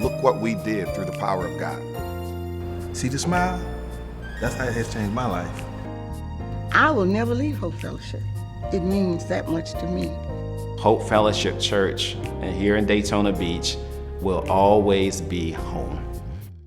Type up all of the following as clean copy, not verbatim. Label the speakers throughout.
Speaker 1: look what we did through the power of God.
Speaker 2: See the smile? That's how it has changed my life.
Speaker 3: I will never leave Hope Fellowship. It means that much to me.
Speaker 4: Hope Fellowship Church here in Daytona Beach will always be home.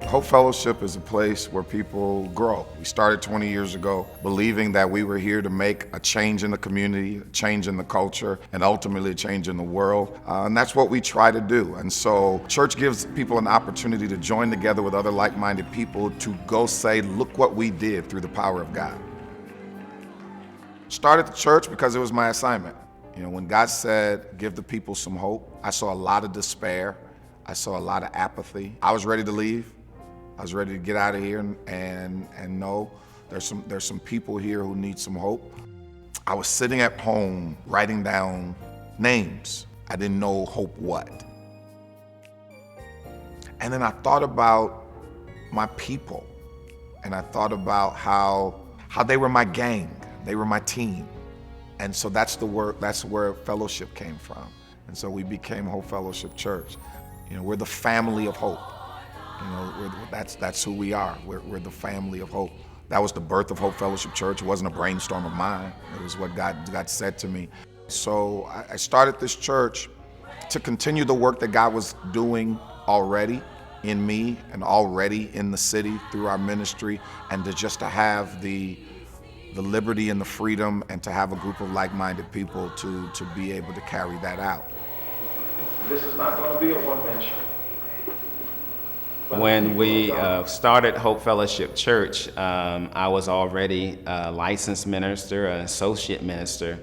Speaker 1: Hope Fellowship is a place where people grow. We started 20 years ago believing that we were here to make a change in the community, a change in the culture, and ultimately a change in the world. And that's what we try to do. And so church gives people an opportunity to join together with other like-minded people to go say, look what we did through the power of God. Started the church because it was my assignment. You know, when God said, give the people some hope, I saw a lot of despair. I saw a lot of apathy. I was ready to leave. I was ready to get out of here and know there's some people here who need some hope. I was sitting at home writing down names. I didn't know hope what. And then I thought about my people, and I thought about how they were my gang, they were my team. And so that's where fellowship came from. And so we became Hope Fellowship Church. You know, we're the family of hope. You know, that's who we are. We're the family of hope. That was the birth of Hope Fellowship Church. It wasn't a brainstorm of mine. It was what God said to me. So I started this church to continue the work that God was doing already in me and already in the city through our ministry, and to have the liberty and the freedom, and to have a group of like-minded people to be able to carry that out.
Speaker 5: This is not going to be a one-man show.
Speaker 4: When we started Hope Fellowship Church, I was already a licensed minister, an associate minister,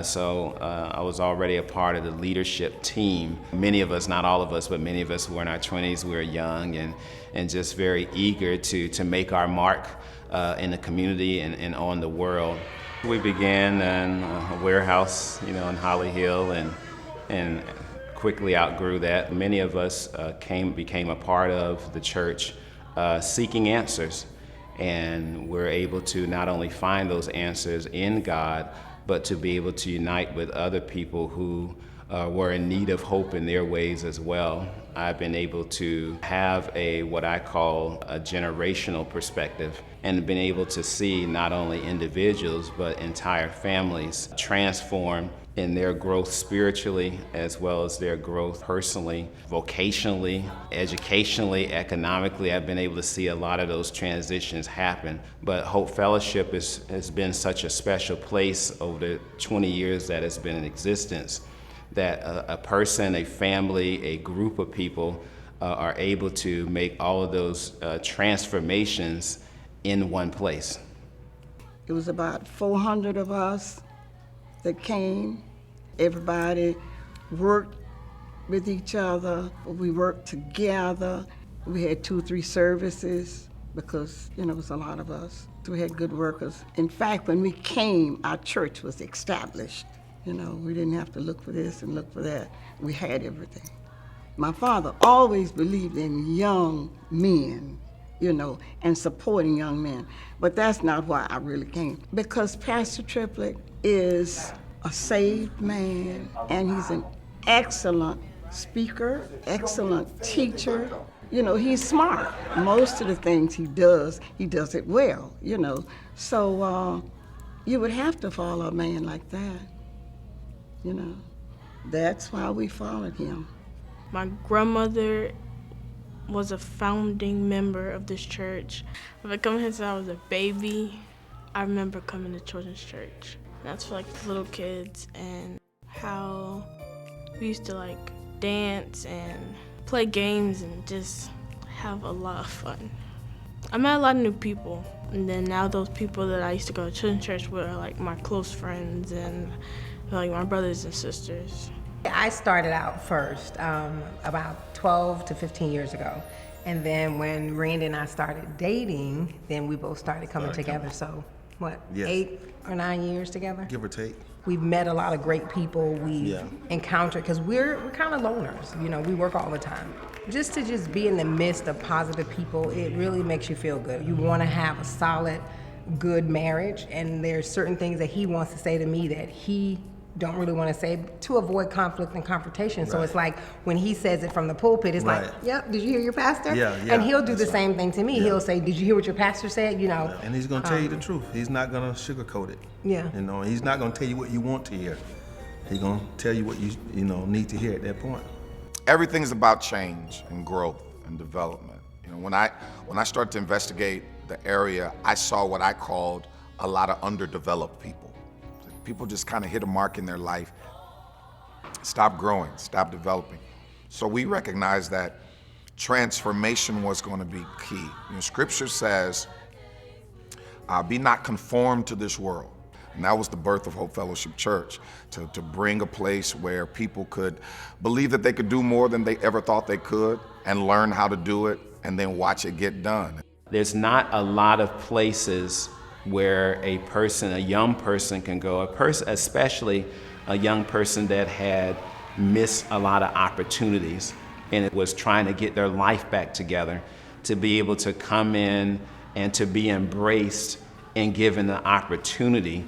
Speaker 4: so I was already a part of the leadership team. Many of us, not all of us, but many of us who were in our 20s, we were young and just very eager to make our mark in the community and on the world. We began in a warehouse, you know, in Holly Hill, and quickly outgrew that. Many of us became a part of the church seeking answers, and we're able to not only find those answers in God, but to be able to unite with other people who were in need of hope in their ways as well. I've been able to have what I call a generational perspective, and been able to see not only individuals but entire families transform in their growth spiritually, as well as their growth personally, vocationally, educationally, economically. I've been able to see a lot of those transitions happen. But Hope Fellowship has been such a special place over the 20 years that it's been in existence, that a person, a family, a group of people are able to make all of those transformations in one place.
Speaker 3: It was about 400 of us that came. Everybody worked with each other. We worked together. We had 2 or 3 services because, you know, it was a lot of us. We had good workers. In fact, when we came, our church was established. You know, we didn't have to look for this and look for that. We had everything. My father always believed in young men, you know, and supporting young men. But that's not why I really came. Because Pastor Triplett is a saved man, and he's an excellent speaker, excellent teacher. You know, he's smart. Most of the things he does it well, you know. So you would have to follow a man like that, you know. That's why we followed him.
Speaker 6: My grandmother was a founding member of this church. I've been coming here since I was a baby. I remember coming to children's church. That's for like the little kids, and how we used to like dance and play games and just have a lot of fun. I met a lot of new people, and then now those people that I used to go to children's church with are like my close friends and like my brothers and sisters.
Speaker 7: I started out first about 12 to 15 years ago. And then when Randy and I started dating, then we both started coming together. So, what,
Speaker 2: Yes.
Speaker 7: 8 or 9 years together?
Speaker 2: Give or take.
Speaker 7: We've met a lot of great people. We've encountered, because we're kind of loners. You know, we work all the time. Just to be in the midst of positive people, it really makes you feel good. You want to have a solid, good marriage, and there's certain things that he wants to say to me that he don't really want to say to avoid conflict and confrontation. So it's like when he says it from the pulpit, it's like, yep, did you hear your pastor?
Speaker 2: Yeah.
Speaker 7: And he'll do the same thing to me. He'll say, did you hear what your pastor said? You know.
Speaker 2: And he's gonna tell you the truth. He's not gonna sugarcoat it.
Speaker 7: Yeah.
Speaker 2: You know, he's not gonna tell you what you want to hear. He's gonna tell you what you need to hear at that point.
Speaker 1: Everything's about change and growth and development. You know, when I started to investigate the area, I saw what I called a lot of underdeveloped people. People just kind of hit a mark in their life, stop growing, stop developing. So we recognized that transformation was going to be key. You know, Scripture says, be not conformed to this world. And that was the birth of Hope Fellowship Church, to bring a place where people could believe that they could do more than they ever thought they could and learn how to do it and then watch it get done.
Speaker 4: There's not a lot of places where a young person can go, especially a young person that had missed a lot of opportunities and it was trying to get their life back together, to be able to come in and to be embraced and given the opportunity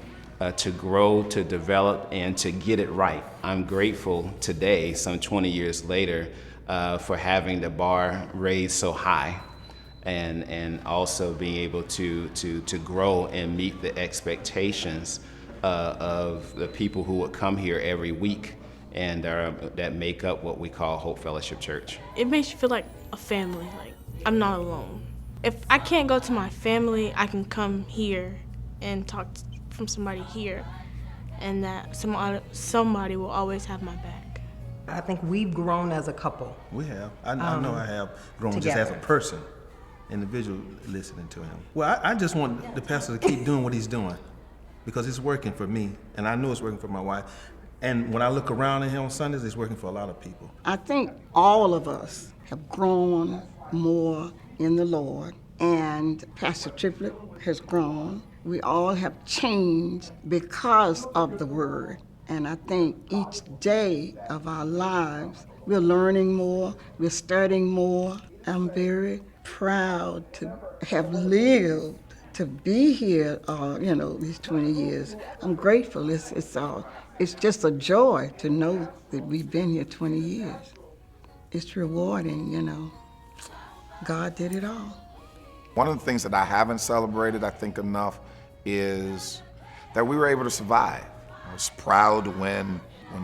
Speaker 4: to grow, to develop, and to get it right. I'm grateful today, some 20 years later, for having the bar raised so high. And also being able to grow and meet the expectations of the people who would come here every week and that make up what we call Hope Fellowship Church.
Speaker 6: It makes you feel like a family, like I'm not alone. If I can't go to my family, I can come here and talk from somebody here, and that somebody will always have my back.
Speaker 7: I think we've grown as a couple.
Speaker 2: We have. I know I have grown
Speaker 7: together.
Speaker 2: just as a person, individual listening to him. Well, I just want the pastor to keep doing what he's doing because it's working for me, and I know it's working for my wife. And when I look around at him on Sundays, it's working for a lot of people.
Speaker 3: I think all of us have grown more in the Lord, and Pastor Triplett has grown. We all have changed because of the Word. And I think each day of our lives, we're learning more, we're studying more. I'm very proud to have lived, to be here, these 20 years. I'm grateful. It's just a joy to know that we've been here 20 years. It's rewarding, God did it all.
Speaker 1: One of the things that I haven't celebrated, I think, enough is that we were able to survive. I was proud when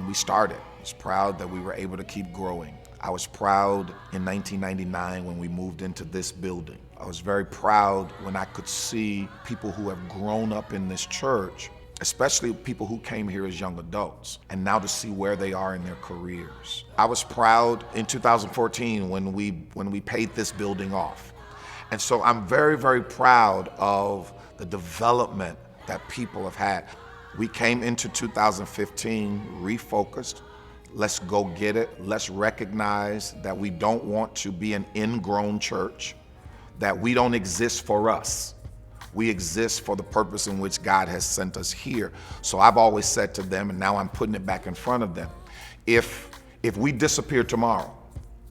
Speaker 1: we started. I was proud that we were able to keep growing. I was proud in 1999 when we moved into this building. I was very proud when I could see people who have grown up in this church, especially people who came here as young adults, and now to see where they are in their careers. I was proud in 2014 when we paid this building off. And so I'm very, very proud of the development that people have had. We came into 2015 refocused. Let's go get it. Let's recognize that we don't want to be an ingrown church, that we don't exist for us. We exist for the purpose in which God has sent us here. So I've always said to them, and now I'm putting it back in front of them, if we disappear tomorrow,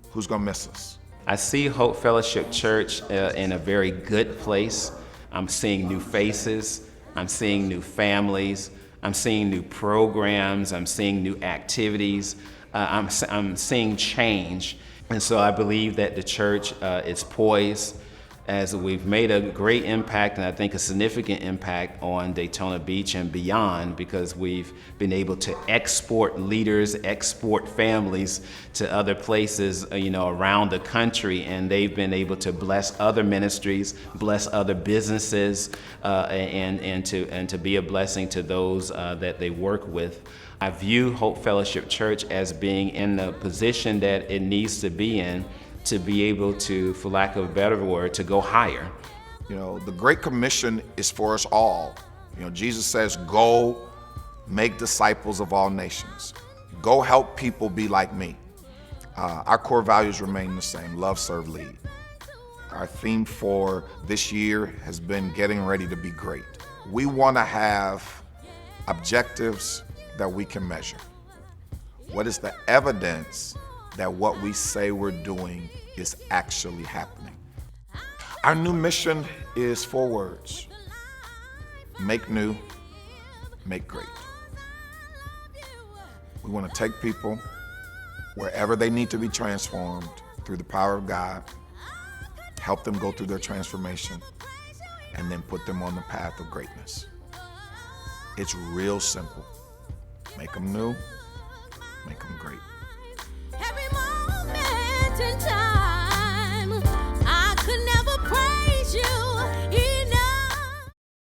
Speaker 1: who's gonna miss us?
Speaker 4: I see Hope Fellowship Church in a very good place. I'm seeing new faces, I'm seeing new families, I'm seeing new programs, I'm seeing new activities, I'm seeing change. And so I believe that the church is poised, as we've made a great impact, and I think a significant impact on Daytona Beach and beyond, because we've been able to export leaders, export families to other places, around the country, and they've been able to bless other ministries, bless other businesses, and to be a blessing to those that they work with. I view Hope Fellowship Church as being in the position that it needs to be in, to be able to, for lack of a better word, to go higher.
Speaker 1: The Great Commission is for us all. Jesus says, go make disciples of all nations. Go help people be like me. Our core values remain the same: love, serve, lead. Our theme for this year has been getting ready to be great. We want to have objectives that we can measure. What is the evidence that what we say we're doing is actually happening? Our new mission is 4 words: make new, make great. We want to take people wherever they need to be transformed through the power of God, help them go through their transformation, and then put them on the path of greatness. It's real simple. Make them new, make them great.
Speaker 8: Every moment